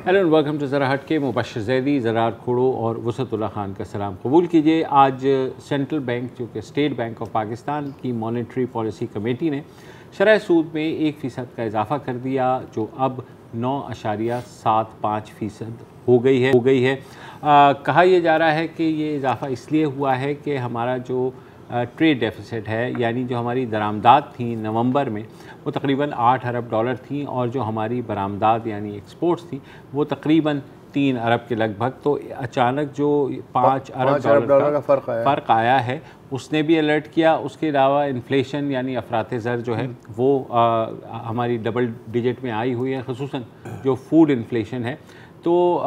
Hello and welcome to ज़रा हट के। मुबशर ज़ैदी, ज़रार खुड़ो और वसतुल्ला ख़ान का सलाम कबूल कीजिए। आज सेंट्रल बैंक जो कि स्टेट बैंक ऑफ पाकिस्तान की मॉनेटरी पॉलिसी कमेटी ने शरह सूद में 1% का इजाफ़ा कर दिया, जो अब 9.75% हो गई है। कहा यह जा रहा है कि ये इजाफ़ा इसलिए हुआ है कि हमारा जो ट्रेड डेफिसिट है, यानी जो हमारी दरामदात थी नवंबर में वो तकरीबन 8 अरब डॉलर थी, और जो हमारी बरामदात यानी एक्सपोर्ट्स थी वो तकरीबन 3 अरब के लगभग। तो अचानक जो 5 अरब डॉलर का फ़र्क आया है, उसने भी अलर्ट किया। उसके अलावा इन्फ्लेशन यानी अफरात ज़र जो है वो हमारी डबल डिजिट में आई हुई है, ख़ुसूसन जो फूड इन्फ्लेशन है। तो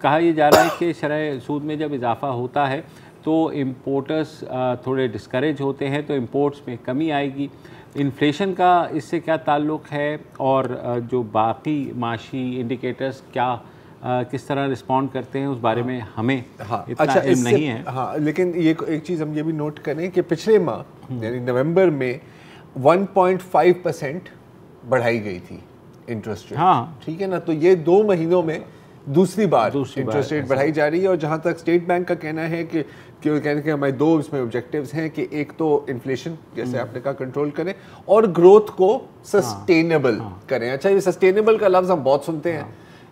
कहा यह जा रहा है कि शरह सूद में जब इजाफ़ा होता है तो इम्पोर्टर्स थोड़े डिस्करेज होते हैं, तो इम्पोर्ट्स में कमी आएगी। इन्फ्लेशन का इससे क्या ताल्लुक़ है, और जो बाकी माशी इंडिकेटर्स क्या किस तरह रिस्पॉन्ड करते हैं, उस बारे में हमें इतना इल्म नहीं है। हाँ, लेकिन ये एक चीज़ हम ये भी नोट करें कि पिछले माह यानी नवंबर में 1.5% बढ़ाई गई थी इंटरेस्ट रेट। हाँ, ठीक है ना। तो ये 2 महीनों में दूसरी बार इंटरेस्ट रेट बढ़ाई जा रही है। और जहाँ तक स्टेट बैंक का कहना है कि हमारे 2 इसमें ऑब्जेक्टिव्स हैं कि एक तो इन्फ्लेशन जैसे आपने कहा कंट्रोल करें, और ग्रोथ को सस्टेनेबल करें। अच्छा, ये सस्टेनेबल का लफ्ज़ हम बहुत सुनते हैं,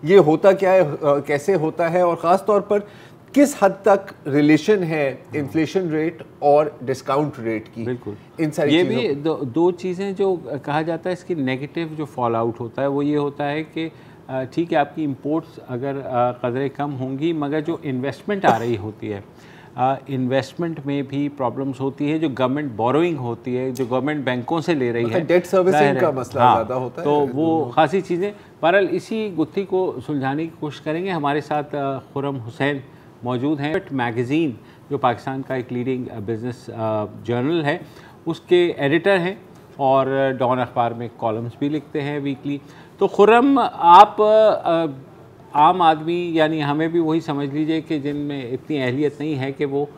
ये होता क्या है, कैसे होता है, और ख़ास तौर पर किस हद तक रिलेशन है इन्फ्लेशन रेट और डिस्काउंट रेट की। बिल्कुल, इन सारी ये भी दो चीज़ें जो कहा जाता है, इसकी नेगेटिव जो फॉल आउट होता है वो ये होता है कि ठीक है, आपकी इंपोर्ट्स अगर कदरें कम होंगी, मगर जो इन्वेस्टमेंट आ रही होती है, इन्वेस्टमेंट में भी प्रॉब्लम्स होती है। जो गवर्नमेंट बोरोइंग होती है, जो गवर्नमेंट बैंकों से ले रही है, डेट सर्विसिंग का मसला ज़्यादा होता है, तो वो खासी चीज़ें। बहरहाल इसी गुत्थी को सुलझाने की कोशिश करेंगे। हमारे साथ खुर्रम हुसैन मौजूद हैं। मैगज़ीन जो पाकिस्तान का एक लीडिंग बिज़नेस जर्नल है, उसके एडिटर हैं, और डॉन अखबार में कॉलम्स भी लिखते हैं वीकली। तो खुर्रम, आप आम आदमी यानी हमें भी वही समझ लीजिए कि जिनमें इतनी अहलियत नहीं है कि वो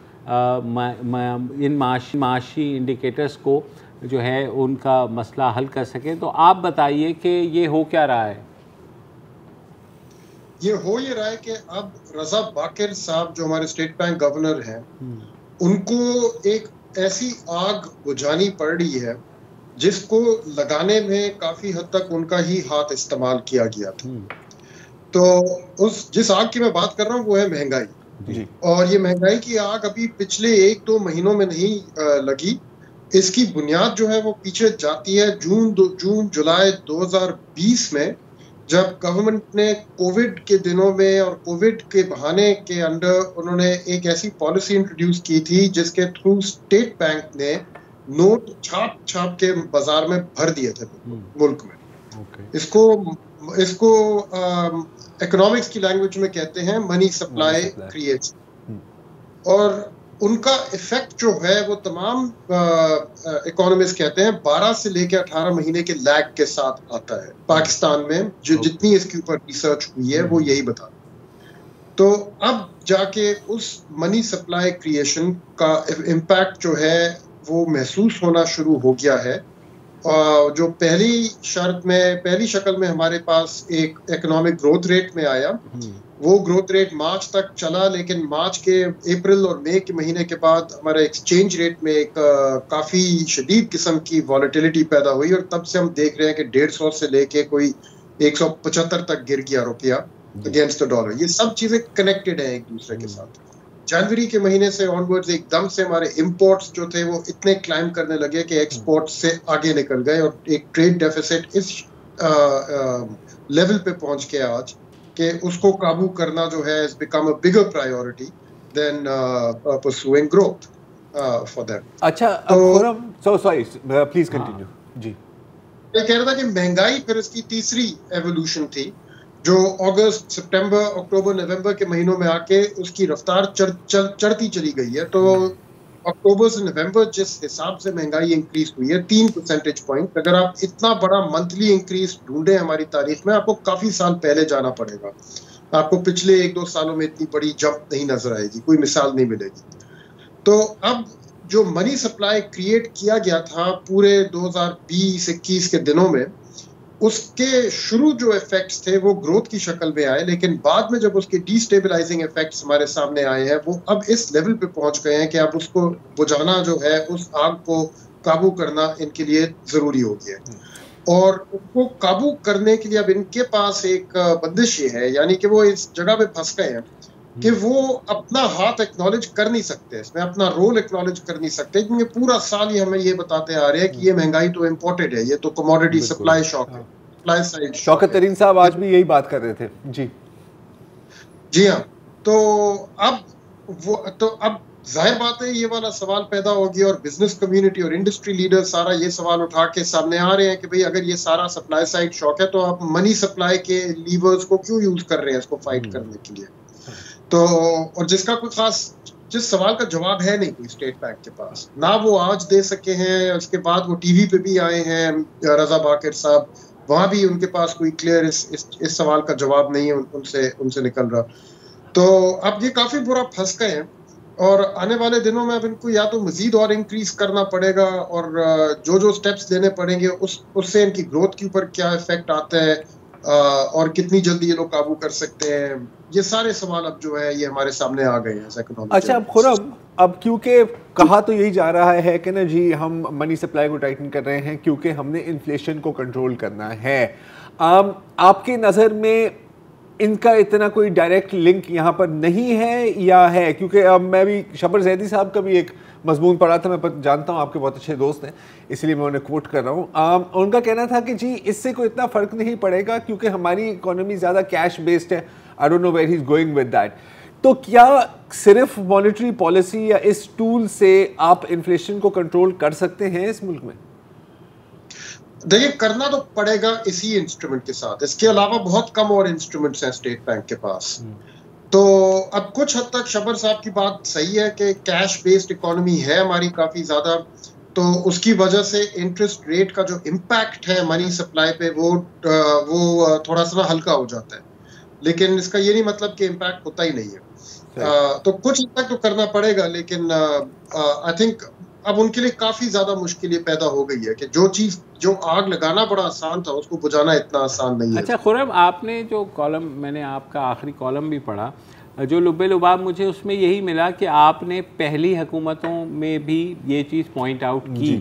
इन माशी इंडिकेटर्स को जो है उनका मसला हल कर सकें, तो आप बताइए कि ये हो क्या रहा है। ये रहा है कि अब रज़ा बाकिर साहब जो हमारे स्टेट बैंक गवर्नर हैं, उनको एक ऐसी आग बुझानी पड़ रही है जिसको लगाने में काफी हद तक उनका ही हाथ इस्तेमाल किया गया था। तो जिस आग की मैं बात कर रहा हूँ वो है महंगाई। और ये महंगाई की आग अभी पिछले 1-2 महीनों में नहीं लगी। इसकी बुनियाद जो है वो पीछे जाती है जून जुलाई 2020 में, जब गवर्नमेंट ने कोविड के दिनों में और कोविड के बहाने के अंडर उन्होंने एक ऐसी पॉलिसी इंट्रोड्यूस की थी जिसके थ्रू स्टेट बैंक ने नोट छाप के बाजार में भर दिए थे मुल्क में। इसको इकोनॉमिक्स की लैंग्वेज में कहते हैं मनी सप्लाई क्रिएशन। और उनका इफेक्ट जो है वो तमाम इकोनॉमिस्ट कहते हैं 12 से लेकर 18 महीने के लैग के साथ आता है। पाकिस्तान में जो जितनी इसके ऊपर रिसर्च हुई है वो यही बता। तो अब जाके उस मनी सप्लाई क्रिएशन का इम्पैक्ट जो है वो महसूस होना शुरू हो गया है। जो पहली शक्ल में हमारे पास एक इकोनॉमिक ग्रोथ रेट में आया, वो ग्रोथ रेट मार्च तक चला, लेकिन मार्च के अप्रैल और मई के महीने के बाद हमारे एक्सचेंज रेट में एक काफ़ी शदीद किस्म की वॉलेटिलिटी पैदा हुई, और तब से हम देख रहे हैं कि 150 से लेके कोई 175 तक गिर गया रुपया अगेंस्ट द डॉलर। ये सब चीज़ें कनेक्टेड हैं एक दूसरे के साथ। जनवरी के महीने से ऑनवर्ड्स एकदम से हमारे इंपोर्ट्स जो थे वो इतने क्लाइम करने लगे कि एक्सपोर्ट्स से आगे निकल गए, और एक ट्रेड डेफिसिट इस लेवल पे पहुंच गया आज कि उसको काबू करना जो है has become a bigger priority than pursuing growth for them। अच्छा, तो sorry, please continue। जी, मैं कह रहा था कि महंगाई फिर इसकी तीसरी एवोल्यूशन थी, जो अगस्त, सितंबर, अक्टूबर, नवंबर के महीनों में आके उसकी रफ्तार चढ़ती चली गई है। तो अक्टूबर से नवंबर जिस हिसाब से महंगाई इंक्रीज हुई है 3 परसेंटेज पॉइंट, अगर आप इतना बड़ा मंथली इंक्रीज ढूंढे हमारी तारीख में, आपको काफी साल पहले जाना पड़ेगा। आपको पिछले 1-2 सालों में इतनी बड़ी जंप नहीं नजर आएगी, कोई मिसाल नहीं मिलेगी। तो अब जो मनी सप्लाई क्रिएट किया गया था पूरे 2020-21 के दिनों में, उसके शुरू जो इफेक्ट्स थे वो ग्रोथ की शक्ल में आए, लेकिन बाद में जब उसके डिस्टेबलाइजिंग इफेक्ट्स हमारे सामने आए हैं वो अब इस लेवल पे पहुंच गए हैं कि अब उसको बुझाना जो है, उस आग को काबू करना इनके लिए जरूरी हो गया है। और उसको काबू करने के लिए अब इनके पास एक बंदिश ये है, यानी कि वो इस जगह पे फंस गए हैं कि वो अपना हाथ एक्नॉलेज कर नहीं सकते, इसमें अपना रोल एक्नॉलेज कर नहीं सकते, क्योंकि पूरा साल ही हमें ये बताते आ रहे हैं कि ये महंगाई तो इम्पोर्टेड है, ये तो कमोडिटी सप्लाई शॉक है, सप्लाई साइड। शौकत तरीन साहब आज भी यही बात कर रहे थे। जी हाँ, तो अब जाहिर बात है ये वाला सवाल पैदा हो गया और बिजनेस कम्युनिटी और इंडस्ट्री लीडर सारा ये सवाल उठा के सामने आ रहे हैं कि भाई अगर ये सारा सप्लाई साइड शॉक है तो आप मनी सप्लाई के लीवर्स को क्यों यूज कर रहे हैं इसको फाइट करने के लिए। तो और जिसका कोई खास जिस सवाल का जवाब है नहीं कोई स्टेट बैंक के पास, ना वो आज दे सके हैं, उसके बाद वो टीवी पे भी आए हैं रजा बाकर साहब, वहां भी उनके पास कोई क्लियर इस सवाल का जवाब नहीं है उनसे निकल रहा। तो अब ये काफी बुरा फंस गए हैं और आने वाले दिनों में अब इनको या तो मजीद और इंक्रीज करना पड़ेगा और जो स्टेप्स लेने पड़ेंगे उससे इनकी ग्रोथ के ऊपर क्या इफेक्ट आता है और कितनी जल्दी ये लोग काबू कर सकते हैं, ये सारे सवाल अब जो है ये हमारे सामने आ गए हैं इकोनॉमिक। अच्छा खुरम, अब क्योंकि कहा तो यही जा रहा है कि ना जी हम मनी सप्लाई को टाइटन कर रहे हैं क्योंकि हमने इन्फ्लेशन को कंट्रोल करना है, आपकी नज़र में इनका इतना कोई डायरेक्ट लिंक यहाँ पर नहीं है या है? क्योंकि अब मैं भी शबर जैदी साहब का भी एक मजमून पढ़ा था, मैं जानता हूँ आपके बहुत अच्छे दोस्त हैं इसलिए मैं उन्हें कोट कर रहा हूँ। उनका कहना था कि जी इससे कोई इतना फ़र्क नहीं पड़ेगा क्योंकि हमारी इकोनॉमी ज़्यादा कैश बेस्ड है। I don't know where he is going with that. तो क्या सिर्फ मॉनेटरी पॉलिसी या इस टूल से आप इन्फ्लेशन को कंट्रोल कर सकते हैं इस मुल्क में? देखिए, करना तो पड़ेगा इसी इंस्ट्रूमेंट के साथ, इसके अलावा बहुत कम और इंस्ट्रूमेंट्स हैं स्टेट बैंक के पास। तो अब कुछ हद तक शबर साहब की बात सही है कि कैश बेस्ड इकोनॉमी है हमारी काफी ज्यादा, तो उसकी वजह से इंटरेस्ट रेट का जो इम्पैक्ट है मनी सप्लाई पे वो थोड़ा सा हल्का हो जाता है, लेकिन इसका ये नहीं मतलब कि इम्पैक्ट होता ही नहीं है। तो कुछ हद तक तो करना पड़ेगा, लेकिन आई थिंक अब उनके लिए काफी ज्यादा मुश्किल पैदा हो गई है कि जो आग लगाना बड़ा आसान था उसको बुझाना इतना आसान नहीं है। अच्छा खुरम, आपने जो कॉलम, मैंने आपका आखिरी कॉलम भी पढ़ा, जो लुब्बे लुबाब मुझे उसमें यही मिला कि आपने पहली हुकूमतों में भी ये चीज़ पॉइंट आउट की,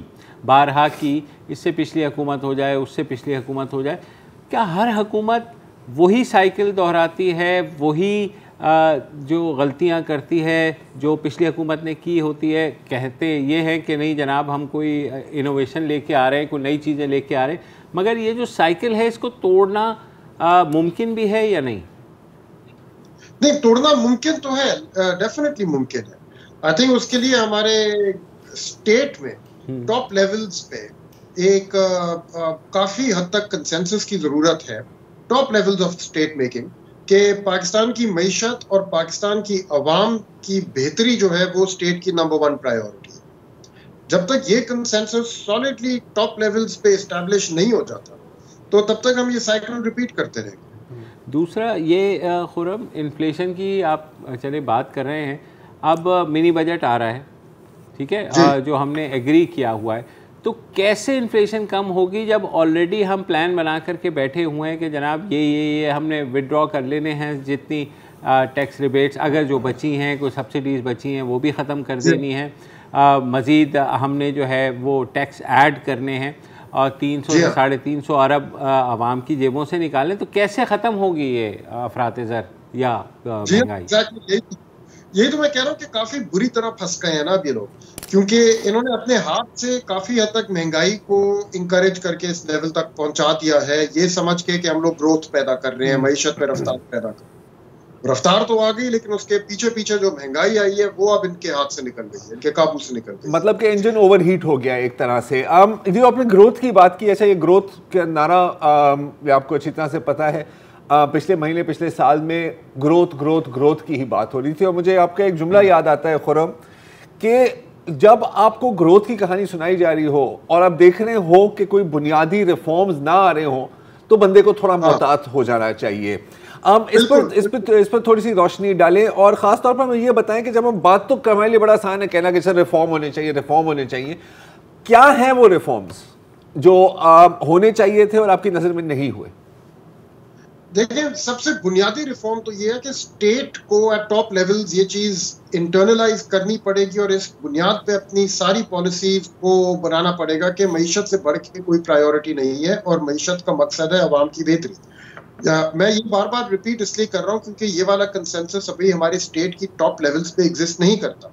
बारहा की, इससे पिछली हुकूमत हो जाए उससे पिछली हुकूमत हो जाए, क्या हर हुकूमत वही साइकिल दोहराती है, वही जो गलतियां करती है जो पिछली हुकूमत ने की होती है? कहते ये हैं कि नहीं जनाब हम कोई इनोवेशन लेके आ रहे हैं, कोई नई चीज़ें लेके आ रहे हैं, मगर ये जो साइकिल है इसको तोड़ना मुमकिन भी है या नहीं? नहीं, तोड़ना मुमकिन तो है, डेफिनेटली मुमकिन है। आई थिंक उसके लिए हमारे स्टेट में टॉप लेवल्स पे एक काफ़ी हद तक कंसेंसस की ज़रूरत है, top levels of state making, कि पाकिस्तान की मईशत और पाकिस्तान की अवाम की बेहतरी जो है वो स्टेट की नंबर 1 प्रायोरिटी है। जब तक ये कंसेंसस सॉलिडली टॉप लेवल्स पे एस्टैब्लिश नहीं हो जाता तो तब तक हम ये साइकिल रिपीट करते रहेंगे। दूसरा ये खुरम, इन्फ्लेशन की आप चले बात कर रहे हैं, अब मिनी बजट आ रहा है, ठीक है, जो हमने एग्री किया हुआ है, तो कैसे इन्फ्लेशन कम होगी जब ऑलरेडी हम प्लान बना करके बैठे हुए हैं कि जनाब ये हमने विड्रॉ कर लेने हैं, जितनी टैक्स रिबेट्स अगर जो बची हैं, कोई सब्सिडीज़ बची हैं वो भी ख़त्म कर देनी है, मज़ीद हमने जो है वो टैक्स ऐड करने हैं और 300 से 350 अरब आवाम की जेबों से निकालें, तो कैसे ख़त्म होगी ये अफरात ज़र या महंगाई? यही तो मैं कह रहा हूँ कि काफी बुरी तरह फंस गए हैं ना अब ये लोग, क्योंकि इन्होंने अपने हाथ से काफी हद तक महंगाई को इंकरेज करके इस लेवल तक पहुंचा दिया है, ये समझ के कि हम लोग ग्रोथ पैदा कर रहे हैं, मईशत में रफ्तार पैदा कर रहे हैं। रफ्तार तो आ गई, लेकिन उसके पीछे पीछे जो महंगाई आई है वो अब इनके हाथ से निकल गई है, इनके काबू से निकल गई, मतलब कि इंजन ओवरहीट हो गया एक तरह से। जो आपने ग्रोथ की बात की, अच्छा ये ग्रोथ का नारा आपको अच्छी तरह से पता है, पिछले महीने पिछले साल में ग्रोथ की ही बात हो रही थी, और मुझे आपका एक जुमला याद आता है खुरम कि जब आपको ग्रोथ की कहानी सुनाई जा रही हो और आप देख रहे हो कि कोई बुनियादी रिफॉर्म्स ना आ रहे हो तो बंदे को थोड़ा मोहतात हो जाना चाहिए। इस पर थोड़ी सी रोशनी डालें और ख़ास तौर पर हमें ये बताएं कि जब हम बात, तो हमारे लिए बड़ा आसान है कहना कि सर रिफॉर्म होने चाहिए, क्या हैं वो रिफॉर्म्स? जो होने चाहिए थे और आपकी नजर में नहीं हुए? देखिए, सबसे बुनियादी रिफॉर्म तो ये है कि स्टेट को एट टॉप लेवल्स ये चीज इंटरनलाइज करनी पड़ेगी और इस बुनियाद पे अपनी सारी पॉलिसीज को बनाना पड़ेगा कि मईशत से बढ़ के कोई प्रायोरिटी नहीं है और मईशत का मकसद है अवाम की बेहतरी। मैं ये बार बार रिपीट इसलिए कर रहा हूँ क्योंकि ये वाला कंसेंसस अभी हमारे स्टेट की टॉप लेवल्स पे एग्जिस्ट नहीं करता।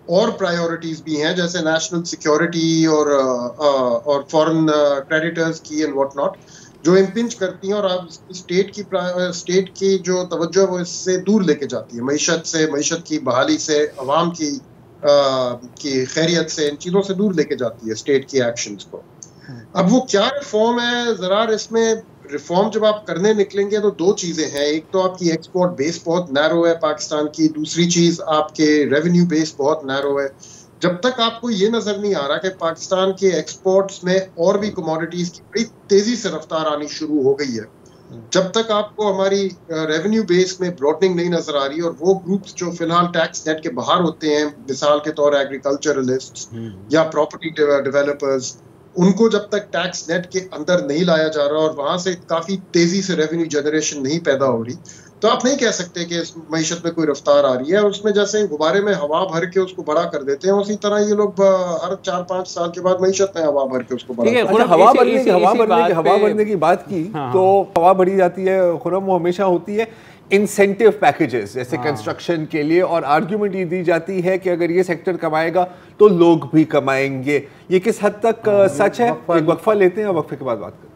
और प्रायोरिटीज भी हैं जैसे नेशनल सिक्योरिटी और फॉरेन क्रेडिटर्स की एंड व्हाट नॉट, जो इम्पिंच करती हैं और आप स्टेट की जो तवज्जो है वो इससे दूर लेके जाती है, मईशत से, मईशत की बहाली से, अवाम की खैरियत से, इन चीज़ों से दूर लेके जाती है स्टेट की एक्शंस को। अब वो क्या रिफॉर्म है, जरा इसमें रिफॉर्म जब आप करने निकलेंगे तो दो चीज़ें हैं। एक तो आपकी एक्सपोर्ट बेस बहुत नैरो है पाकिस्तान की, दूसरी चीज़ आपके रेवेन्यू बेस बहुत नैरो है। जब तक आपको ये नजर नहीं आ रहा कि पाकिस्तान के एक्सपोर्ट्स में और भी कमोडिटीज की बड़ी तेजी से रफ्तार आनी शुरू हो गई है, जब तक आपको हमारी रेवेन्यू बेस में ब्रॉडनिंग नहीं नजर आ रही और वो ग्रुप्स जो फिलहाल टैक्स नेट के बाहर होते हैं, मिसाल के तौर एग्रीकल्चरलिस्ट्स या प्रॉपर्टी डेवलपर्स, उनको जब तक टैक्स नेट के अंदर नहीं लाया जा रहा और वहां से काफी तेजी से रेवेन्यू जनरेशन नहीं पैदा हो रही, तो आप नहीं कह सकते कि इस मईशत में कोई रफ्तार आ रही है। उसमें जैसे गुब्बारे में हवा भर के उसको बड़ा कर देते हैं, उसी तरह ये लोग हर 4-5 साल के बाद मईशत में हवा भर के उसको बड़ा करते हैं। हवा भरने की बात की तो हवा भरी जाती है खुरम, वो हमेशा होती है इंसेंटिव पैकेजेस जैसे कंस्ट्रक्शन के लिए, और आर्ग्यूमेंट ये दी जाती है कि अगर ये सेक्टर कमाएगा तो लोग भी कमाएंगे। ये किस हद तक सच है? एक वक्फा लेते हैं और वक्फे के बाद बात करते हैं।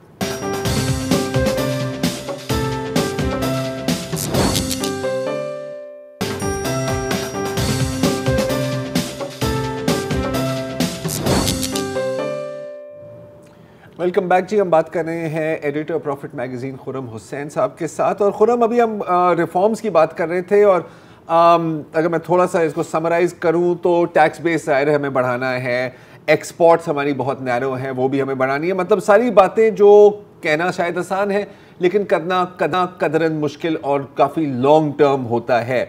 वेलकम बैक जी। हम बात कर रहे हैं editor profit magazine Khurram Hussain साहब के साथ। और खुरम, अभी हम रिफॉर्म्स की बात कर रहे थे और अगर मैं थोड़ा सा इसको समराइज़ करूं तो टैक्स बेस ज़ाहिर हमें बढ़ाना है, एक्सपोर्ट्स हमारी बहुत नैरो हैं, वो भी हमें बढ़ानी है। मतलब सारी बातें जो कहना शायद आसान है लेकिन करना कदरन मुश्किल और काफ़ी लॉन्ग टर्म होता है।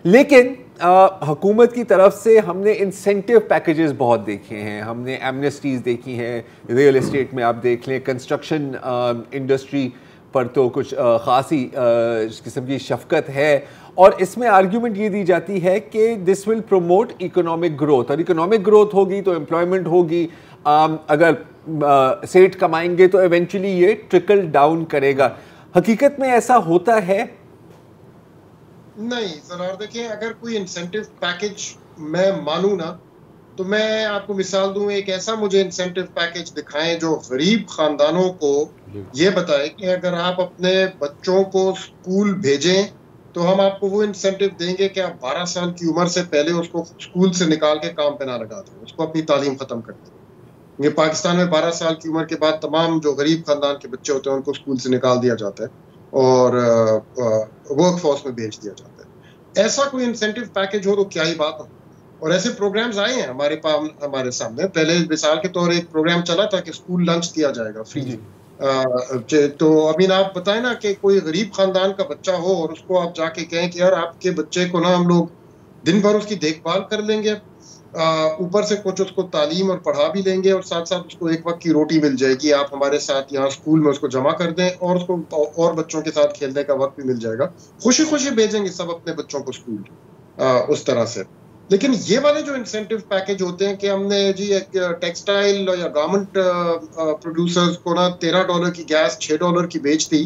लेकिन हुकूमत की तरफ से हमने इंसेंटिव पैकेजेस बहुत देखे हैं, हमने एमनेस्टीज़ देखी हैं, रियल एस्टेट में आप देख लें, कंस्ट्रक्शन इंडस्ट्री पर तो कुछ ख़ासी किस्म की शफकत है। और इसमें आर्ग्यूमेंट ये दी जाती है कि this will promote economic growth, और इकोनॉमिक ग्रोथ होगी तो एम्प्लॉयमेंट होगी, अगर सेठ कमाएंगे तो इवेंचुअली ये ट्रिकल डाउन करेगा। हकीकत में ऐसा होता है? नहीं जरा देखिए, अगर कोई इंसेंटिव पैकेज मैं मानूं ना, तो मैं आपको मिसाल दूं, एक ऐसा मुझे इंसेंटिव पैकेज दिखाएं जो गरीब खानदानों को ये बताए कि अगर आप अपने बच्चों को स्कूल भेजें तो हम आपको वो इंसेंटिव देंगे कि आप 12 साल की उम्र से पहले उसको स्कूल से निकाल के काम पे ना लगा दें, उसको अपनी तालीम खत्म कर दें। ये पाकिस्तान में 12 साल की उम्र के बाद तमाम जो गरीब खानदान के बच्चे होते हैं उनको स्कूल से निकाल दिया जाता है और वर्क फोर्स में भेज दिया जाता है। ऐसा कोई इंसेंटिव पैकेज हो तो क्या ही बात हो। और ऐसे प्रोग्राम्स आए हैं हमारे सामने। पहले मिसाल के तौर एक प्रोग्राम चला था कि स्कूल लंच दिया जाएगा फ्री। तो अभी आप बताएं ना कि कोई गरीब खानदान का बच्चा हो और उसको आप जाके कहें कि यार आपके बच्चे को ना हम लोग दिन भर उसकी देखभाल कर लेंगे, ऊपर से कुछ उसको तालीम और पढ़ा भी लेंगे और साथ साथ उसको एक वक्त की रोटी मिल जाएगी, आप हमारे साथ यहाँ स्कूल में उसको जमा कर दें और उसको और बच्चों के साथ खेलने का वक्त भी मिल जाएगा। खुशी खुशी भेजेंगे सब अपने बच्चों को स्कूल उस तरह से। लेकिन ये वाले जो इंसेंटिव पैकेज होते हैं कि हमने जी टेक्सटाइल या गारमेंट प्रोड्यूसर्स को ना $13 की गैस $6 की बेच दी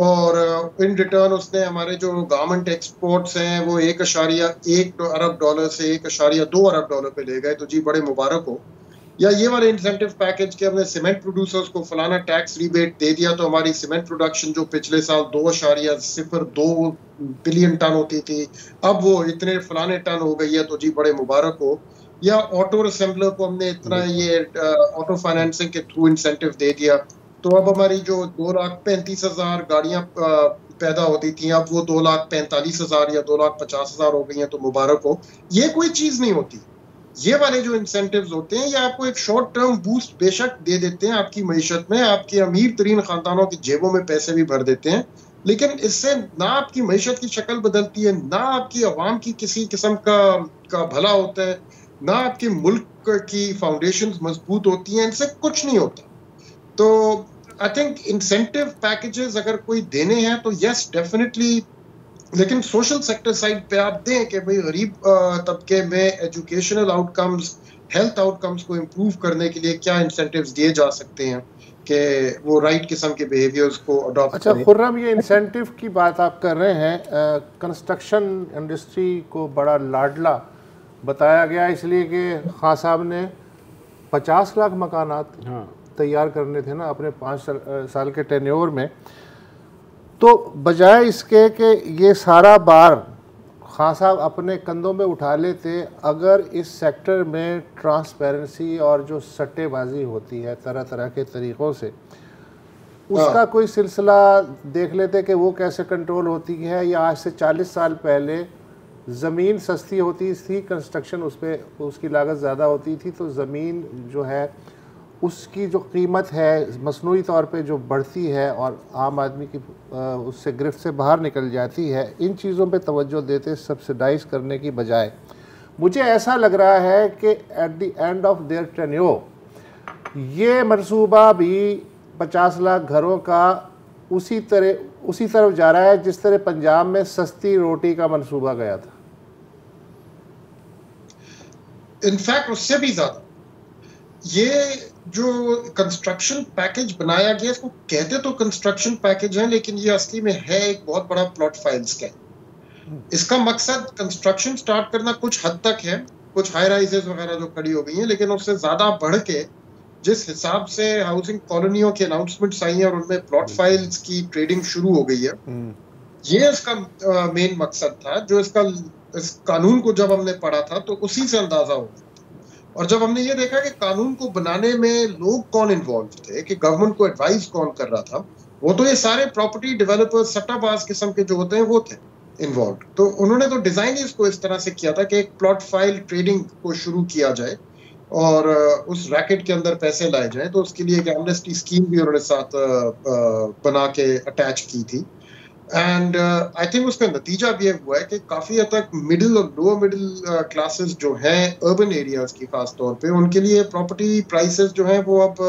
और इन रिटर्न उसने हमारे जो गारमेंट एक्सपोर्ट्स हैं वो $1.1 अरब से $1.2 अरब पे ले गए, तो जी बड़े मुबारक हो। या ये वाले इंसेंटिव पैकेज के हमने सीमेंट प्रोड्यूसर्स को फलाना टैक्स रिबेट दे दिया तो हमारी सीमेंट प्रोडक्शन जो पिछले साल 2.02 बिलियन टन होती थी अब वो इतने फलाने टन हो गई है, तो जी बड़े मुबारक हो। या ऑटो असेंबलर को हमने इतना ये ऑटो फाइनेंसिंग के थ्रू इंसेंटिव दे दिया तो अब हमारी जो 2,35,000 गाड़ियां पैदा होती थी अब वो 2,45,000 या 2,50,000 हो गई हैं, तो मुबारक हो। ये कोई चीज नहीं होती। ये वाले जो इंसेंटिव्स होते हैं ये आपको एक शॉर्ट टर्म बूस्ट बेशक दे देते हैं आपकी मईशत में, आपके अमीर तरीन खानदानों की जेबों में पैसे भी भर देते हैं, लेकिन इससे ना आपकी मईशत की शक्ल बदलती है, ना आपकी अवाम की किसी किस्म का भला होता है, ना आपके मुल्क की फाउंडेशन मजबूत होती हैं, इनसे कुछ नहीं होता। तो आई थिंक इंसेंटिव पैकेजेस अगर कोई देने हैं तो यस डेफिनेटली, लेकिन सोशल सेक्टर साइड पे आप दें कि भाई गरीब तबके में एजुकेशनल आउटकम्स, हेल्थ आउटकम्स को इम्प्रूव करने के लिए क्या इंसेंटिव्स दिए जा सकते हैं कि वो राइट किस्म के बिहेवियर्स को अडॉप्ट अच्छा करें। खुर्रम, ये इंसेंटिव की बात आप कर रहे हैं, कंस्ट्रक्शन इंडस्ट्री को बड़ा लाडला बताया गया इसलिए कि खान साहब ने 50 लाख मकानात तैयार करने थे ना अपने 5 साल के टेन्योर में। तो बजाय इसके कि ये सारा बार खान साहब अपने कंधों में उठा लेते, अगर इस सेक्टर में ट्रांसपेरेंसी और जो सट्टेबाजी होती है तरह तरह के तरीक़ों से, उसका कोई सिलसिला देख लेते कि वो कैसे कंट्रोल होती है। या आज से 40 साल पहले ज़मीन सस्ती होती थी, कंस्ट्रक्शन उस पर उसकी लागत ज़्यादा होती थी, तो ज़मीन जो है उसकी जो कीमत है मसनूई तौर पे जो बढ़ती है और आम आदमी की उससे गिरफ्त से बाहर निकल जाती है। इन चीज़ों पे तवज्जो देते सब्सिडाइज करने की बजाय मुझे ऐसा लग रहा है कि at the end of their tenure ये मंसूबा भी 50 लाख घरों का उसी तरफ जा रहा है जिस तरह पंजाब में सस्ती रोटी का मंसूबा गया था। इनफैक्ट उससे भी ज़्यादा ये जो कंस्ट्रक्शन पैकेज बनाया गया, इसको कहते तो कंस्ट्रक्शन पैकेज है, लेकिन ये असली में है एक बहुत बड़ा प्लॉट फाइल स्कैम। इसका मकसद कंस्ट्रक्शन स्टार्ट करना कुछ हद तक है, कुछ हाई राइजेस वगैरह जो खड़ी हो गई हैं, लेकिन उससे ज्यादा बढ़ के जिस हिसाब से हाउसिंग कॉलोनियों की अनाउंसमेंट्स आई हैं और उनमें प्लॉट फाइल्स की ट्रेडिंग शुरू हो गई है, ये इसका मेन मकसद था। जो इस कानून को जब हमने पढ़ा था तो उसी से अंदाजा हो गया। और जब हमने ये देखा कि कानून को बनाने में लोग कौन इन्वॉल्व थे, कि गवर्नमेंट को एडवाइस कौन कर रहा था, वो तो ये सारे प्रॉपर्टी डेवलपर्स, सट्टाबाज किस्म के जो होते हैं वो थे इन्वॉल्व। तो उन्होंने तो डिजाइन ही इसको इस तरह से किया था कि एक प्लॉट फाइल ट्रेडिंग को शुरू किया जाए और उस रैकेट के अंदर पैसे लाए जाए। तो उसके लिए एक एमनेस्टी स्कीम भी उन्होंने साथ बना के अटैच की थी। एंड आई थिंक उसका नतीजा भी ये हुआ है कि काफी हद तक मिडिल और लोअर मिडिल क्लासेस जो हैं अर्बन एरियाज की खास तौर पे, उनके लिए प्रॉपर्टी प्राइसेस जो हैं वो अब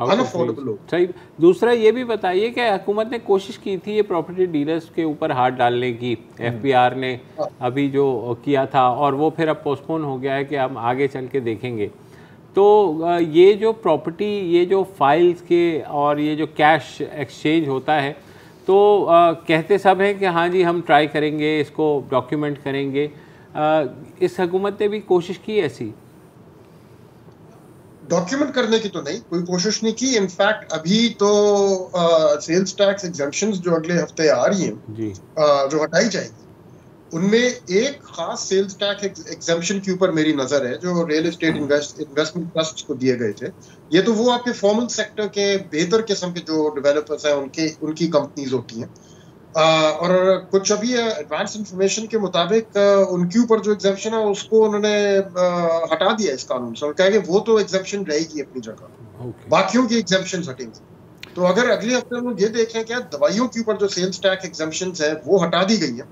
अनअफोर्डेबल हो। सही। दूसरा ये भी बताइए कि हुकूमत ने कोशिश की थी ये प्रॉपर्टी डीलर्स के ऊपर हाथ डालने की, एफपीआर ने अभी जो किया था, और वो फिर अब पोस्टपोन हो गया है कि हम आगे चल के देखेंगे। तो ये जो प्रॉपर्टी, ये जो फाइल्स के और ये जो कैश एक्सचेंज होता है, तो कहते सब हैं कि हाँ जी हम ट्राई करेंगे, इसको डॉक्यूमेंट करेंगे। इस हुकूमत ने भी कोशिश की ऐसी? डॉक्यूमेंट करने की तो नहीं, कोई कोशिश नहीं की। इनफैक्ट अभी तो सेल्स टैक्स एग्जम्पशंस जो अगले हफ्ते आ रही हैं जी, जो हटाई जाएगी, उनमें एक खास सेल्स टैक्स एग्जम्पशन के ऊपर मेरी नजर है जो रियल एस्टेट इन्वेस्टमेंट ट्रस्ट को दिए गए थे। ये तो वो आपके फॉर्मल सेक्टर के बेहतर किस्म के जो डेवलपर्स हैं उनकी कंपनीज होती हैं, और कुछ अभी एडवांस इंफॉर्मेशन के मुताबिक उनके ऊपर जो एग्जम्पशन है उसको उन्होंने हटा दिया इस कानून से। उन्होंने कहा कि वो तो एग्जम्पशन रहेगी अपनी जगह, बाकियों की एग्जम्पशन हटेंगी। तो अगर अगले हफ्ते हम लोग ये देखें क्या दवाइयों के ऊपर जो सेल्स टैक्स एग्जम्पशन है वो हटा दी गई है,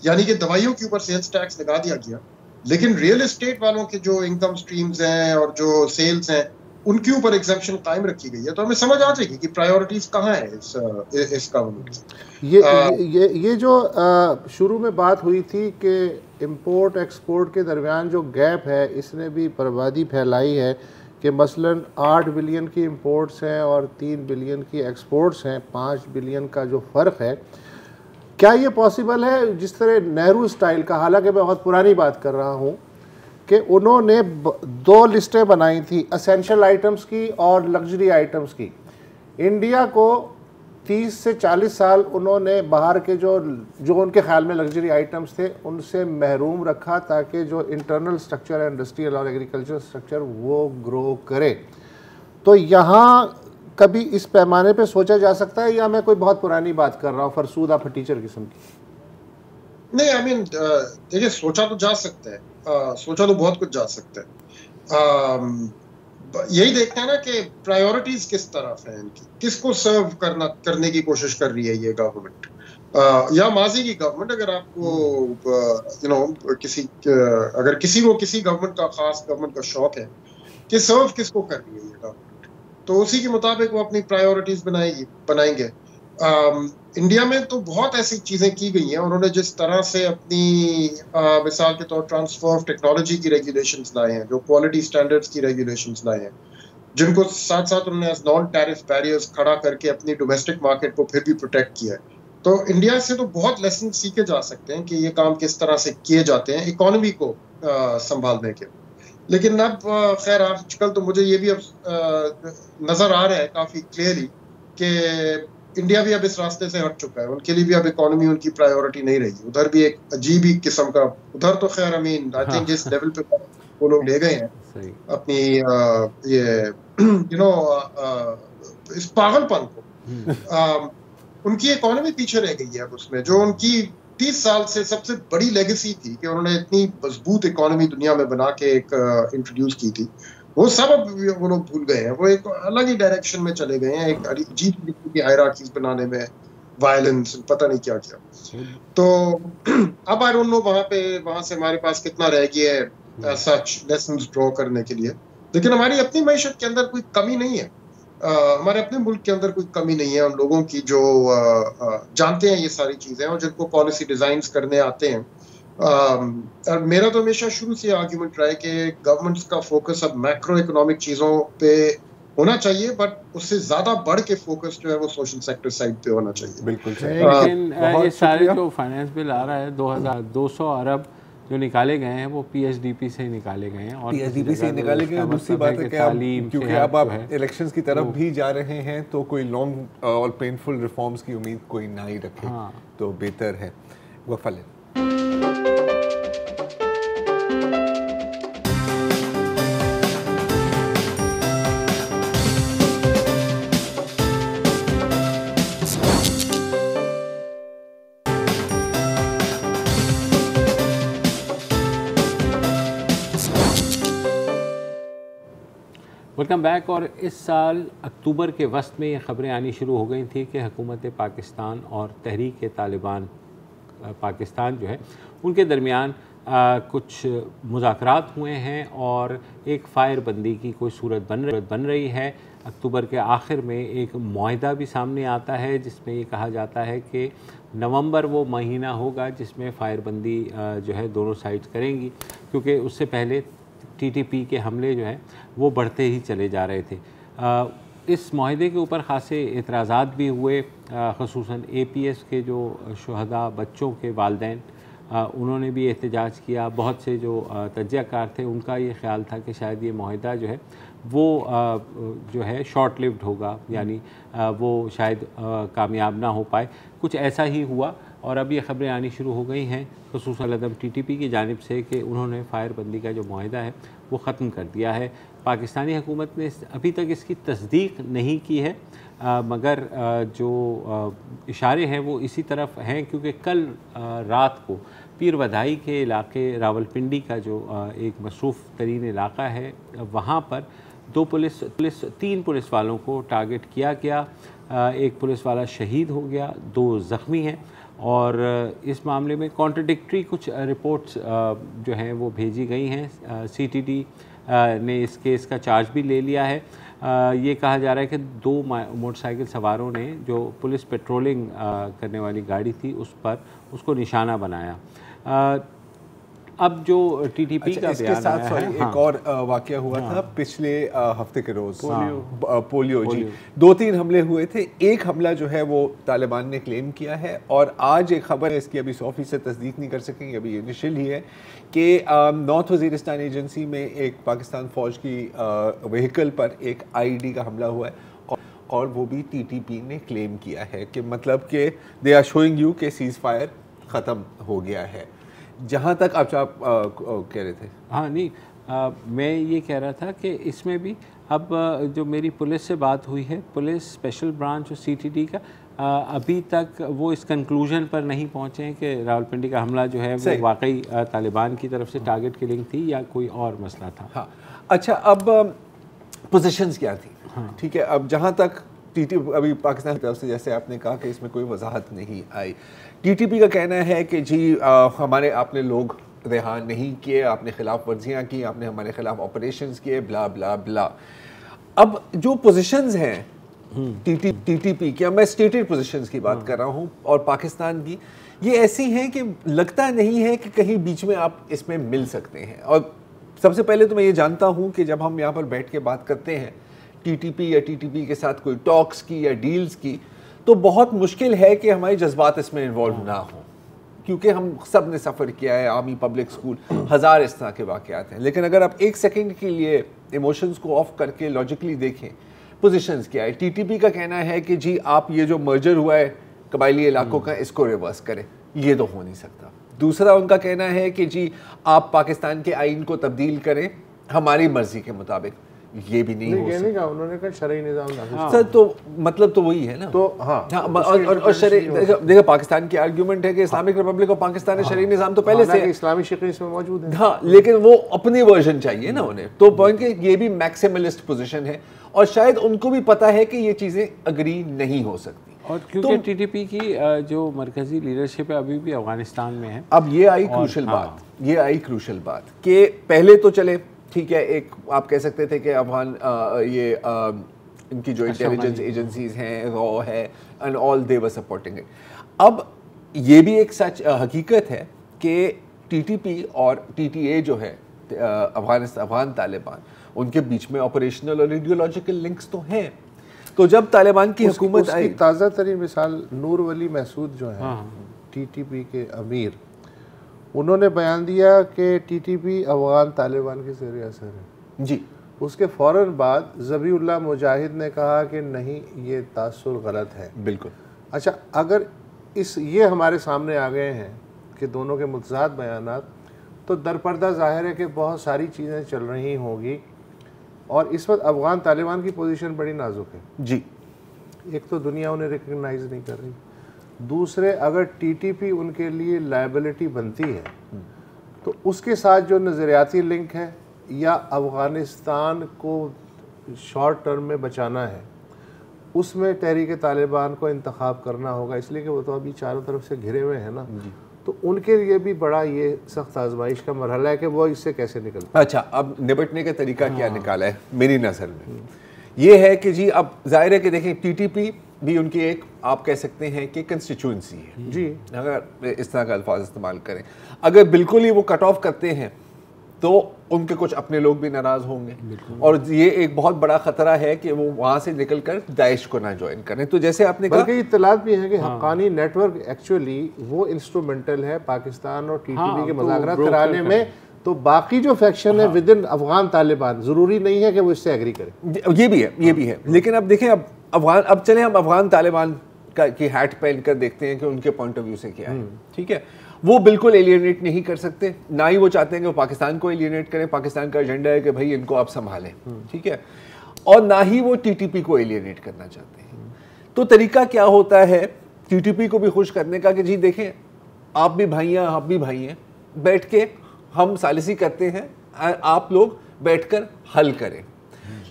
यानी कि दवाइयों के ऊपर सेल्स टैक्स लगा दिया गया, लेकिन रियल एस्टेट वालों के जो इनकम स्ट्रीम्स हैं और जो सेल्स हैं उनके ऊपर एग्जम्पशन कायम रखी गई है। तो हमें समझ आ जाएगी कि प्रायोरिटीज कहाँ है इस कानून की। ये जो शुरू में बात हुई थी कि इंपोर्ट एक्सपोर्ट के दरमियान जो गैप है, इसने भी बर्बादी फैलाई है कि मसलन 8 बिलियन की इंपोर्ट्स हैं और 3 बिलियन की एक्सपोर्ट्स हैं, 5 बिलियन का जो फ़र्क है। क्या ये पॉसिबल है जिस तरह नेहरू स्टाइल का, हालांकि मैं बहुत पुरानी बात कर रहा हूँ, कि उन्होंने 2 लिस्टें बनाई थी असेंशियल आइटम्स की और लग्जरी आइटम्स की। इंडिया को 30 से 40 साल उन्होंने बाहर के जो उनके ख्याल में लग्जरी आइटम्स थे उनसे महरूम रखा ताकि जो इंटरनल स्ट्रक्चर है, इंडस्ट्रियल और एग्रीकल्चर स्ट्रक्चर, वो ग्रो करे। तो यहाँ कभी इस पैमाने पे सोचा जा सकता है, या मैं कोई बहुत पुरानी बात कर रहा हूँ, फरसूदा फटीचर किस्म की? नहीं, आई मीन देखिए, सोचा तो जा सकता है, सोचा तो बहुत कुछ जा सकता है। यही देखना है ना कि प्रायोरिटीज किस तरफ है इनकी, किसको सर्व करने की कोशिश कर रही है ये गवर्नमेंट, या माजी की गवर्नमेंट। अगर आपको अगर किसी को किसी गवर्नमेंट का, खास गवर्नमेंट का शौक है कि सर्व किसको कर रही है ये गवर्नमेंट, तो उसी के मुताबिक वो अपनी प्रायोरिटीज बनाएंगे। इंडिया में तो बहुत ऐसी चीजें की गई हैं। उन्होंने जिस तरह से अपनी मिसाल के तौर ट्रांसफर ऑफ टेक्नोलॉजी की रेगुलेशंस लाए हैं, जो क्वालिटी स्टैंडर्ड्स की रेगुलेशंस लाए हैं, जिनको साथ साथ उन्होंने नॉन टैरिफ बैरियर्स खड़ा करके अपनी डोमेस्टिक मार्केट को फिर भी प्रोटेक्ट किया है। तो इंडिया से तो बहुत लेसन सीखे जा सकते हैं कि ये काम किस तरह से किए जाते हैं इकोनॉमी को संभालने के। लेकिन अब खैर आजकल तो मुझे ये भी अब नजर आ रहा है काफी क्लियरली कि इंडिया भी अब इस रास्ते से हट चुका है। उनके लिए भी अब इकोनॉमी उनकी प्रायोरिटी नहीं रही। उधर भी एक अजीब ही किस्म का, उधर तो खैर आई थिंक जिस लेवल पे वो लोग ले गए हैं अपनी ये इस पागलपन को, उनकी इकोनॉमी पीछे रह गई है अब उसमें। जो उनकी 30 साल से सबसे बड़ी लेगेसी थी कि उन्होंने इतनी मजबूत इकोनॉमी दुनिया में बना के एक इंट्रोड्यूस की थी, वो सब अब वो लोग भूल गए हैं। वो एक अलग ही डायरेक्शन में चले गए हैं, एक अजीब किस्म की हायरार्कीज बनाने में, वायलेंस, पता नहीं क्या क्या। तो अब आई डोंट नो वहां से हमारे पास कितना रह गया है सच लेसन्स ड्रॉ करने के लिए। लेकिन हमारी अपनी मैशत के अंदर कोई कमी नहीं है, हमारे अपने मुल्क के अंदर कोई कमी नहीं है उन लोगों की जो जानते हैं ये सारी चीजें और जिनको पॉलिसी डिजाइन्स करने आते हैं। और मेरा तो हमेशा शुरू से आर्ग्यूमेंट रहा है कि गवर्नमेंट्स का फोकस अब मैक्रो इकोनॉमिक चीजों पे होना चाहिए, बट उससे ज्यादा बढ़ के फोकस जो है वो सोशल सेक्टर साइड पे होना चाहिए। बिल्कुल। लेकिन ये सारे जो फाइनेंस बिल आ रहा है 2200 अरब जो निकाले गए हैं वो पीएसडीपी से निकाले गए हैं, और पीएसडीपी से निकाले गए। दूसरी बात है कि क्योंकि अब आप इलेक्शंस की तरफ भी जा रहे हैं तो कोई लॉन्ग और पेनफुल रिफॉर्म्स की उम्मीद कोई ना ही रखे, तो बेहतर है वफल। Welcome back. और इस साल अक्टूबर के वस्त में ये ख़बरें आनी शुरू हो गई थी कि हुकूमत पाकिस्तान और तहरीक तालिबान पाकिस्तान जो है उनके दरमियान कुछ मुज़ाकरात हुए हैं और एक फ़ायर बंदी की कोई सूरत बन रही है। अक्टूबर के आखिर में एक मुआहदा भी सामने आता है जिसमें ये कहा जाता है कि नवंबर वो महीना होगा जिसमें फ़ायर बंदी जो है दोनों साइड्स करेंगी, क्योंकि उससे पहले टीटीपी के हमले जो हैं वो बढ़ते ही चले जा रहे थे। इस मुआहदे के ऊपर ख़ासे एतराज़ात भी हुए, ख़ुसूसन एपीएस के जो शुहदा बच्चों के वालिदैन उन्होंने भी एहतजाज किया। बहुत से जो तजज़ियाकार थे उनका ये ख्याल था कि शायद ये मुआहदा जो है वो जो है शॉर्ट लिव्ड होगा, यानी वो शायद कामयाब ना हो पाए। कुछ ऐसा ही हुआ और अब ये ख़बरें आनी शुरू हो गई हैं ख़ुसूसन अदम टीटीपी की जानिब से कि उन्होंने फ़ायर बंदी का जो मुआहदा है वो ख़त्म कर दिया है। पाकिस्तानी हुकूमत ने अभी तक इसकी तस्दीक नहीं की है, मगर जो इशारे हैं वो इसी तरफ हैं, क्योंकि कल रात को पीर वधाई के इलाके रावलपिंडी का जो एक मसरूफ़ तरीन इलाका है वहाँ पर तीन पुलिस वालों को टारगेट किया गया। एक पुलिस वाला शहीद हो गया, 2 ज़ख्मी हैं और इस मामले में कॉन्ट्रडिक्टरी कुछ रिपोर्ट्स जो हैं वो भेजी गई हैं। सीटीडी ने इस केस का चार्ज भी ले लिया है। ये कहा जा रहा है कि 2 मोटरसाइकिल सवारों ने जो पुलिस पेट्रोलिंग करने वाली गाड़ी थी उस पर उसको निशाना बनाया। अब जो टीटीपी का बयान साथ एक और वाकया हुआ था पिछले हफ्ते के रोज, पोलियो जी 2-3 हमले हुए थे। एक हमला जो है वो तालिबान ने क्लेम किया है और आज एक खबर है, इसकी अभी 100% तस्दीक नहीं कर सकेंगे, अभी इनिशियल ही है कि नॉर्थ वजीरिस्तान एजेंसी में एक पाकिस्तान फ़ौज की व्हीकल पर एक आईडी का हमला हुआ है और वो भी टीटीपी ने क्लेम किया है कि मतलब कि दे आर शोइंग यू कि सीज़ फायर ख़त्म हो गया है। जहाँ तक आप कह रहे थे, हाँ नहीं, मैं ये कह रहा था कि इसमें भी अब जो मेरी पुलिस से बात हुई है, पुलिस स्पेशल ब्रांच और सीटीडी का अभी तक वो इस कंक्लूजन पर नहीं पहुँचे हैं कि रावलपिंडी का हमला जो है वो वाकई तालिबान की तरफ से टारगेट किलिंग थी या कोई और मसला था। हाँ अच्छा, अब पोजीशंस क्या थी? हाँ ठीक है, अब जहाँ तक टीटीपी अभी पाकिस्तान की तरफ से जैसे आपने कहा कि इसमें कोई वजाहत नहीं आई, टीटीपी का कहना है कि जी हमारे आपने लोग रिहा नहीं किए, आपने खिलाफ वर्जियाँ की, आपने हमारे खिलाफ ऑपरेशंस किए, ब्ला ब्ला ब्ला। अब जो पोजीशंस हैं टीटीपी की, मैं स्टेटेड पोजीशंस की बात कर रहा हूँ और पाकिस्तान की, ये ऐसी हैं कि लगता नहीं है कि कहीं बीच में आप इसमें मिल सकते हैं। और सबसे पहले तो मैं ये जानता हूँ कि जब हम यहाँ पर बैठ के बात करते हैं टीटीपी या टीटीपी के साथ कोई टॉक्स की या डील्स की, तो बहुत मुश्किल है कि हमारे जज्बात इसमें इन्वॉल्व ना हो, क्योंकि हम सब ने सफ़र किया है, आर्मी, पब्लिक स्कूल, हज़ार इस तरह के वाक़यात हैं। लेकिन अगर आप एक सेकंड के लिए इमोशंस को ऑफ करके लॉजिकली देखें, पोजीशंस क्या है। टीटीपी का कहना है कि जी आप ये जो मर्जर हुआ है कबायली इलाकों का, इसको रिवर्स करें, ये तो हो नहीं सकता। दूसरा उनका कहना है कि जी आप पाकिस्तान के आइन को तब्दील करें हमारी मर्जी के मुताबिक, ये भी नहीं हो सकता। कहा उन्होंने कहा शरई निज़ाम सर तो मतलब तो वही है ना। तो हाँ, और देखो पाकिस्तान की आर्ग्यूमेंट है कि इस्लामिक रिपब्लिक ऑफ पाकिस्तान है, शरई निज़ाम तो पहले से इस्लामी शिकरी इसमें मौजूद है। हाँ, लेकिन वो अपनी वर्जन चाहिए ना उन्हें, तो पॉइंट के ये भी मैक्सिमलिस्ट पोजीशन है और शायद उनको भी पता है कि ये चीज़ें अग्री नहीं हो सकती। और क्योंकि टीटीपी की जो मरकजी लीडरशिप है अभी भी अफगानिस्तान में है। अब ये आई क्रूशल बात, ये आई क्रूशल बात कि पहले तो चले ठीक है, एक आप कह सकते थे कि अफगान इनकी जो इंटेलिजेंस एजेंसीज हैं, रॉ है and all, they were supporting it. अब ये भी एक सच हकीकत है कि टीटीपी और टीटीए जो है अफगान तालिबान, उनके बीच में ऑपरेशनल और आइडियोलॉजिकल लिंक्स तो हैं। तो जब तालिबान की हुकूमत आई, ताज़ा तरीन मिसाल नूर वली महसूद जो है टीटीपी के अमीर, उन्होंने बयान दिया कि टीटीपी अफगान तालिबान के ज़ेर असर है जी। उसके फ़ौरन बाद ज़बीउल्लाह मुजाहिद ने कहा कि नहीं, ये तासुर गलत है। बिल्कुल। अच्छा, अगर ये हमारे सामने आ गए हैं कि दोनों के मुतज़ाद बयानात, तो दरपर्दा ज़ाहिर है कि बहुत सारी चीज़ें चल रही होंगी और इस वक्त अफगान तालिबान की पोजीशन बड़ी नाजुक है जी। एक तो दुनिया उन्हें रिकग्नाइज़ नहीं कर रही, दूसरे अगर टीटीपी उनके लिए लायबिलिटी बनती है तो उसके साथ जो नज़रियाती लिंक है या अफ़गानिस्तान को शॉर्ट टर्म में बचाना है, उसमें तहरीक तालिबान को इंतखाब करना होगा, इसलिए कि वो तो अभी चारों तरफ से घिरे हुए हैं ना। तो उनके लिए भी बड़ा ये सख्त आजमाइश का मरहला है कि वो इससे कैसे निकलते। अच्छा, अब निपटने का तरीका क्या निकाला है मेरी नज़र में, ये है कि जी अब जाहिर है कि देखें टीटीपी भी उनकी एक आप कह सकते हैं कि कंस्टिट्यूंसी है जी, अगर इस तरह का अल्फाज इस्तेमाल करें। अगर बिल्कुल ही वो कट ऑफ करते हैं तो उनके कुछ अपने लोग भी नाराज़ होंगे और ये एक बहुत बड़ा ख़तरा है कि वो वहाँ से निकल कर दाइश को ना ज्वाइन करें। तो जैसे आपने कहा, बल्कि इत्तलात भी है कि हक्कानी नेटवर्क एक्चुअली वो इंस्ट्रूमेंटल है पाकिस्तान और टीटीपी के मुज़ाकरात कराने में, तो बाकी जो फैक्शन है विद इन अफगान तालिबान ज़रूरी नहीं है कि वो इससे एग्री करें। ये भी है। लेकिन अब देखें, अब चले हम अफगान तालिबान की हैट पहन कर देखते हैं कि उनके पॉइंट ऑफ व्यू से क्या है। ठीक है, वो बिल्कुल एलियनेट नहीं कर सकते, ना ही वो चाहते हैं कि वो पाकिस्तान को एलियनेट करें। पाकिस्तान का एजेंडा है कि भाई इनको आप संभालें, ठीक है, और ना ही वो टीटीपी को एलियनेट करना चाहते हैं। तो तरीका क्या होता है टीटीपी को भी खुश करने का कि जी देखें आप भी भाई हैं, आप भी भाई हैं, बैठ के हम सालिसी करते हैं, आप लोग बैठकर हल करें।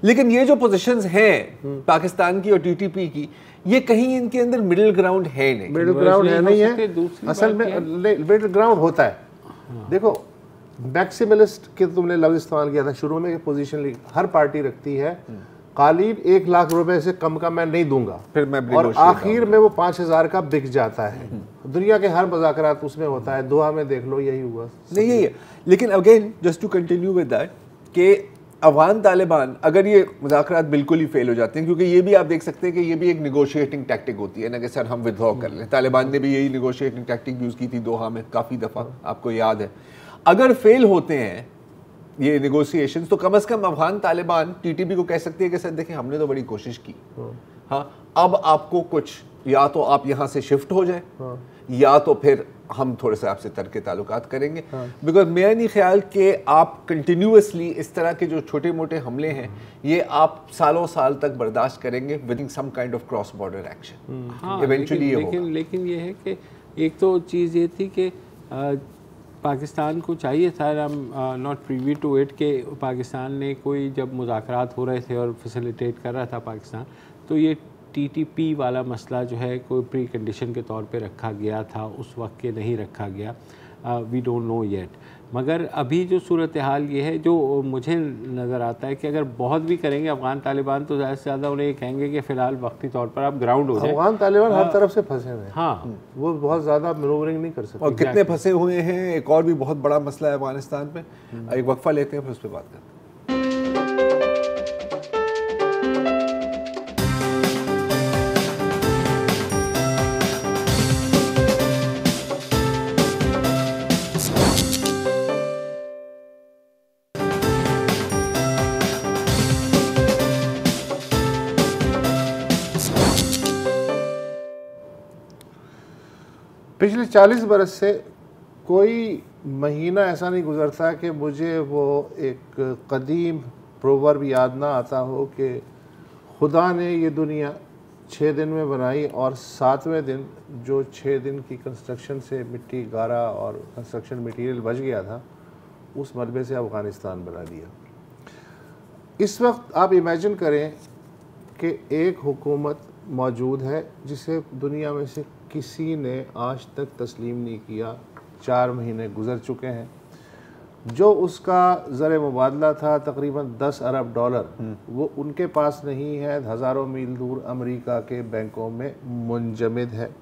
लेकिन ये जो पोजीशंस हैं पाकिस्तान की और टीटीपी की, ये कहीं इनके अंदर मिडिल ग्राउंड है नहीं। मिडिल ग्राउंड है नहीं है, असल में मिडिल ग्राउंड होता है। देखो, मैक्सिमलिस्ट के तुमने लफ्ज इस्तेमाल किया था शुरू में, पोजीशन हर पार्टी रखती है, कालीन 1 लाख रुपए से कम का मैं नहीं दूंगा, फिर मैं और आखिर में वो 5000 का बिक जाता है। दुनिया के हर मुज़ाकरात उसमें होता है, दुआ में देख लो यही हुआ। नहीं यही है। लेकिन again just to continue with that कि अफगान तालिबान अगर ये मुज़ाकरात बिल्कुल ही फेल हो जाते हैं, क्योंकि ये भी आप देख सकते हैं कि ये भी एक निगोशिएटिंग टैक्टिक होती है ना कि सर हम विथड्रॉ कर लें। तालिबान ने भी यही निगोशिएटिंग टैक्टिक यूज़ की थी दोहा में काफ़ी दफ़ा, आपको याद है। अगर फेल होते हैं ये निगोशिएशंस तो कम से कम अफगान तालिबान टीटीपी को कह सकती है कि सर देखें हमने तो बड़ी कोशिश की, हाँ अब आपको कुछ या तो आप यहाँ से शिफ्ट हो जाए या तो फिर हम थोड़े से आपसे तरके ताल्लुकात करेंगे। बिकॉज मेरा नहीं ख्याल कि आप कंटिन्यूसली इस तरह के जो छोटे मोटे हमले हैं ये आप सालों साल तक बर्दाश्त करेंगे with some kind of cross border action. Eventually ये होगा। लेकिन ये है कि एक तो चीज़ ये थी कि पाकिस्तान को चाहिए था, नॉट प्रीवी टू इट, कि पाकिस्तान ने कोई जब मुज़ाकरात हो रहे थे और फैसिलिटेट कर रहा था पाकिस्तान, तो ये टीटीपी वाला मसला जो है कोई प्री कंडीशन के तौर पे रखा गया था, उस वक्त के नहीं रखा गया। We don't know yet. मगर अभी जो सूरत हाल ये है, जो मुझे नज़र आता है कि अगर बहुत भी करेंगे अफ़गान तालिबान तो ज़्यादा से ज़्यादा उन्हें ये कहेंगे कि फ़िलहाल वक्ती तौर पर आप ग्राउंड हो जाए। अफ़गान तालिबान हर तरफ से फंसे हुए हैं, हाँ, वो बहुत ज़्यादा मैनूवरिंग नहीं कर सकते। और कितने फंसे हुए हैं, एक और भी बहुत बड़ा मसला है अफगानिस्तान पे। एक वक्फा लेते हैं, फिर उस पर बात करते हैं। पिछले 40 बरस से कोई महीना ऐसा नहीं गुजरता कि मुझे वो एक कदीम प्रोवर्ब याद ना आता हो कि खुदा ने ये दुनिया 6 दिन में बनाई और 7वें दिन जो 6 दिन की कंस्ट्रक्शन से मिट्टी गारा और कंस्ट्रक्शन मटेरियल बच गया था, उस मलबे से अफ़गानिस्तान बना दिया। इस वक्त आप इमेजिन करें कि एक हुकूमत मौजूद है जिसे दुनिया में से किसी ने आज तक तस्लीम नहीं किया। 4 महीने गुजर चुके हैं। जो उसका ज़र मुबादला था तकरीबन 10 अरब डॉलर, वो उनके पास नहीं है, हज़ारों मील दूर अमेरिका के बैंकों में मुंजमद है।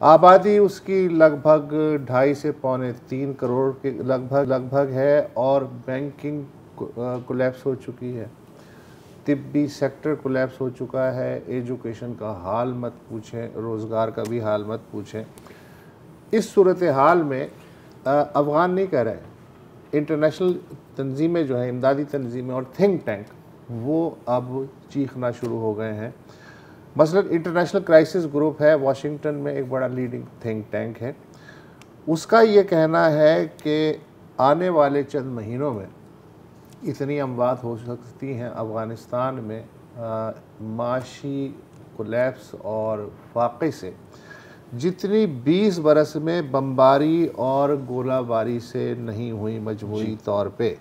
आबादी उसकी लगभग 2.5 से 3.25 करोड़ के लगभग है और बैंकिंग कोलैप्स हो चुकी है, तिब्बी सेक्टर कोलैप्स हो चुका है, एजुकेशन का हाल मत पूछें, रोज़गार का भी हाल मत पूछें। इस सूरत हाल में अफ़गान नहीं कह रहे, इंटरनेशनल तंजीमें जो हैं, इमदादी तंजीमें और थिंक टैंक, वो अब चीखना शुरू हो गए हैं। मसलन इंटरनेशनल क्राइसिस ग्रुप है वाशिंगटन में, एक बड़ा लीडिंग थिंक टैंक है। उसका ये कहना है कि आने वाले चंद महीनों में इतनी अमवात हो सकती हैं अफ़गानिस्तान में माशी कोलैप्स और फाक़े से, जितनी 20 बरस में बमबारी और गोलाबारी से नहीं हुई मजमूई तौर पे।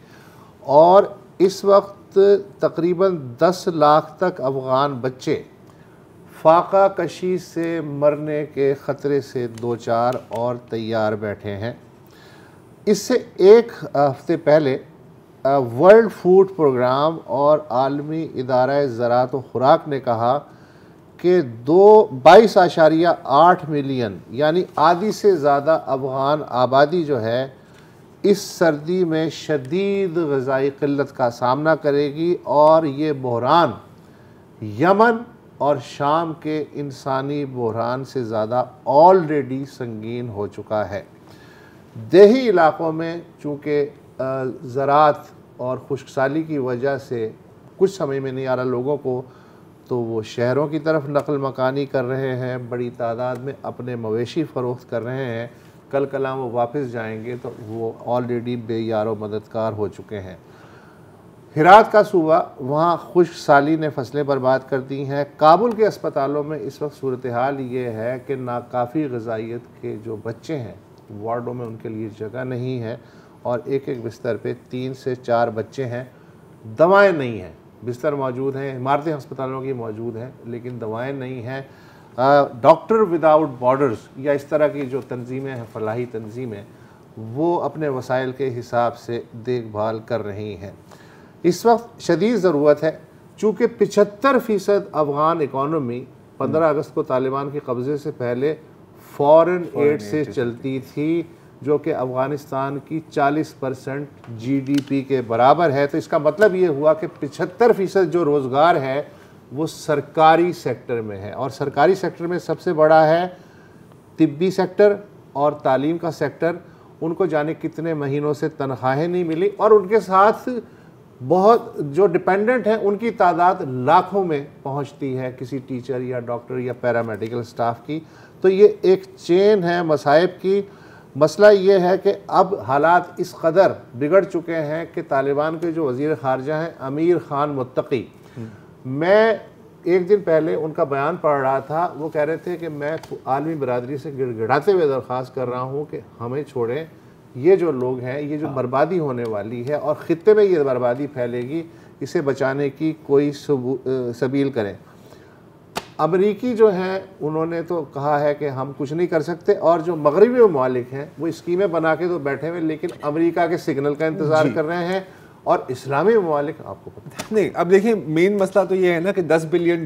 और इस वक्त तकरीबन 10 लाख तक अफ़गान बच्चे फाका कशी से मरने के ख़तरे से 2-4 और तैयार बैठे हैं। इससे एक हफ्ते पहले वर्ल्ड फूड प्रोग्राम और आलमी इदारा ज़राअत व खुराक ने कहा कि 22.8 मिलियन यानी आधी से ज़्यादा अफ़गान आबादी जो है इस सर्दी में शदीद ग़िज़ाई क़िल्लत का सामना करेगी और ये बहरान यमन और शाम के इंसानी बहरान से ज़्यादा ऑलरेडी संगीन हो चुका है। देही इलाक़ों में चूँकि ज़राअत और खुश्कसाली की वजह से कुछ समझ में नहीं आ रहा लोगों को, तो वो शहरों की तरफ नकल मकानी कर रहे हैं, बड़ी तादाद में अपने मवेशी फ़रोख्त कर रहे हैं। कल कलाम वो वापस जाएंगे तो वो ऑलरेडी बेयारो मददगार हो चुके हैं। हिरात का सूबा, वहाँ खुश्कसाली ने फसलें बर्बाद कर दी हैं। काबुल के अस्पतालों में इस वक्त सूरत हाल ये है कि नाकाफ़ी ग़िज़ाइयत के जो बच्चे हैं वार्डों में उनके लिए जगह नहीं है और एक एक बिस्तर पे 3 से 4 बच्चे हैं। दवाएं नहीं हैं, बिस्तर मौजूद हैं, इमारतें अस्पतालों की मौजूद हैं, लेकिन दवाएं नहीं हैं। डॉक्टर विदाउट बॉर्डर्स या इस तरह की जो तंजीमें हैं, फलाही तंजीमें, वो अपने वसाइल के हिसाब से देखभाल कर रही हैं। इस वक्त शदीद ज़रूरत है, चूँकि 75% अफ़गान इकॉनमी 15 अगस्त को तालिबान के कब्ज़े से पहले फ़ॉरेन एड से चलती थी, जो कि अफ़गानिस्तान की 40% GDP के बराबर है। तो इसका मतलब ये हुआ कि 75% जो रोज़गार है वो सरकारी सेक्टर में है, और सरकारी सेक्टर में सबसे बड़ा है तिब्बी सेक्टर और तालीम का सेक्टर। उनको जाने कितने महीनों से तनख्वाहें नहीं मिली और उनके साथ बहुत जो डिपेंडेंट हैं उनकी तादाद लाखों में पहुंचती है, किसी टीचर या डॉक्टर या पैरामेडिकल स्टाफ की। तो ये एक चेन है मसाइब की। मसला ये है कि अब हालात इस कदर बिगड़ चुके हैं कि तालिबान के जो वज़ीर ख़ारजा हैं अमीर ख़ान मुत्तकी, मैं एक दिन पहले उनका बयान पढ़ रहा था, वो कह रहे थे कि मैं आलमी बरादरी से गिड़गिड़ाते हुए दरख्वास्त कर रहा हूँ कि हमें छोड़ें, ये जो लोग हैं, ये जो बर्बादी होने वाली है और ख़ित्ते में ये बर्बादी फैलेगी, इसे बचाने की कोई सबील करें। अमरीकी जो हैं उन्होंने तो कहा है कि हम कुछ नहीं कर सकते, और जो मगरबी ममालिक हैं वो स्कीमें बना के तो बैठे हुए, लेकिन अमेरिका के सिग्नल का इंतज़ार कर रहे हैं। और इस्लामी ममालिक आपको पता नहीं, अब देखिए मेन मसला तो ये है ना कि $10 बिलियन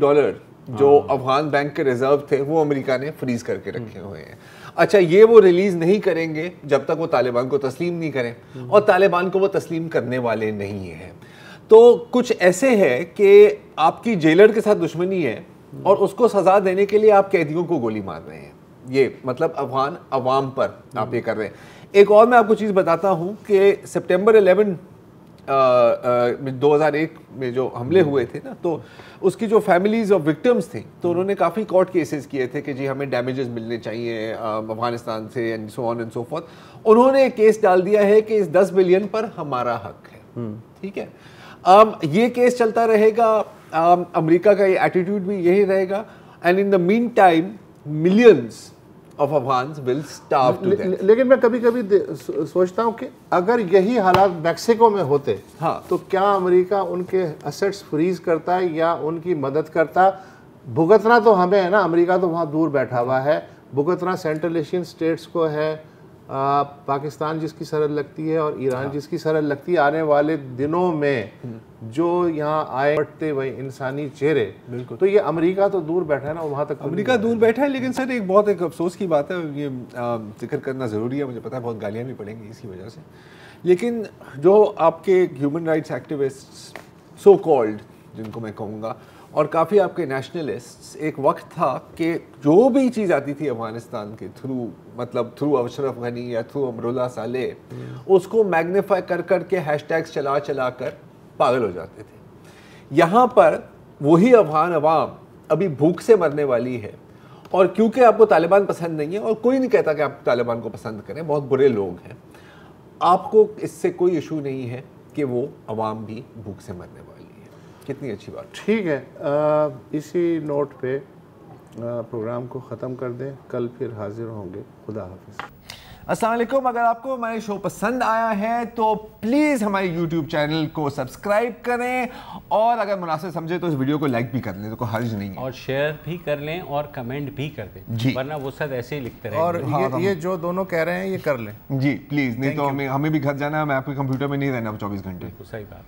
जो अफगान बैंक के रिजर्व थे वो अमेरिका ने फ्रीज करके रखे हुए हैं। अच्छा, ये वो रिलीज नहीं करेंगे जब तक वो तालिबान को तस्लीम नहीं करें, और तालिबान को वो तस्लीम करने वाले नहीं हैं। तो कुछ ऐसे है कि आपकी जेलर के साथ दुश्मनी है और उसको सजा देने के लिए आप कैदियों को गोली मार रहे हैं। ये मतलब अफगान अवाम पर आप ये कर रहे हैं। एक और मैं आपको चीज़ बताता हूँ कि सितंबर 11 2001 में जो हमले हुए थे ना, तो उसकी जो फैमिलीज ऑफ विक्टिम्स थी, तो उन्होंने काफ़ी कोर्ट केसेस किए थे कि जी हमें डैमेजेस मिलने चाहिए अफगानिस्तान से and so on and so forth. उन्होंने एक केस डाल दिया है कि इस 10 बिलियन पर हमारा हक है। ठीक है, ये केस चलता रहेगा, अमेरिका का ये एटीट्यूड भी यही रहेगा, and in the mean time millions of Afghans will starve to death। लेकिन मैं कभी कभी सोचता हूँ कि अगर यही हालात मैक्सिको में होते, हाँ, तो क्या अमेरिका उनके असेट्स फ्रीज करता या उनकी मदद करता? भुगतना तो हमें है ना, अमेरिका तो वहाँ दूर बैठा हुआ है, भुगतना सेंट्रल एशियन स्टेट्स को है, पाकिस्तान जिसकी सरहद लगती है और ईरान जिसकी सरहद लगती है। आने वाले दिनों में जो यहाँ आए बढ़ते हुए इंसानी चेहरे, बिल्कुल, तो ये अमेरिका तो दूर बैठा है ना, वहाँ तक अमेरिका दूर बैठा है। लेकिन सर एक बहुत एक अफसोस की बात है, ये जिक्र करना ज़रूरी है, मुझे पता है बहुत गालियाँ भी पड़ेंगी इसकी वजह से, लेकिन जो आपके human rights activist so called जिनको मैं कहूँगा, और काफ़ी आपके नेशनलिस्ट्स, एक वक्त था कि जो भी चीज़ आती थी अफगानिस्तान के थ्रू, मतलब थ्रू अशरफ गनी या थ्रू अमरुल्लाह साले, उसको मैग्नीफाई कर कर के हैशटैग्स चला चला कर पागल हो जाते थे। यहाँ पर वही अफगान अवाम अभी भूख से मरने वाली है, और क्योंकि आपको तालिबान पसंद नहीं है, और कोई नहीं कहता कि आप तालिबान को पसंद करें, बहुत बुरे लोग हैं, आपको इससे कोई इशू नहीं है कि वो अवाम भी भूख से मरने वाली है। कितनी अच्छी बात। ठीक है, इसी नोट पे प्रोग्राम को ख़त्म कर दें, कल फिर हाजिर होंगे। खुदा हाफिज़। अस्सलाम वालेकुम। अगर आपको हमारे शो पसंद आया है तो प्लीज़ हमारे YouTube चैनल को सब्सक्राइब करें, और अगर मुनासिब समझे तो इस वीडियो को लाइक भी कर लें, तो कोई हर्ज नहीं है, और शेयर भी कर लें और कमेंट भी कर दें, वरना वो सब ऐसे ही लिखते रहेंगे। और ये जो दोनों कह रहे हैं ये कर लें जी प्लीज़, नहीं तो हमें भी घर जाना है, मैं आपके कंप्यूटर में नहीं रहना 24 घंटे। सही बात।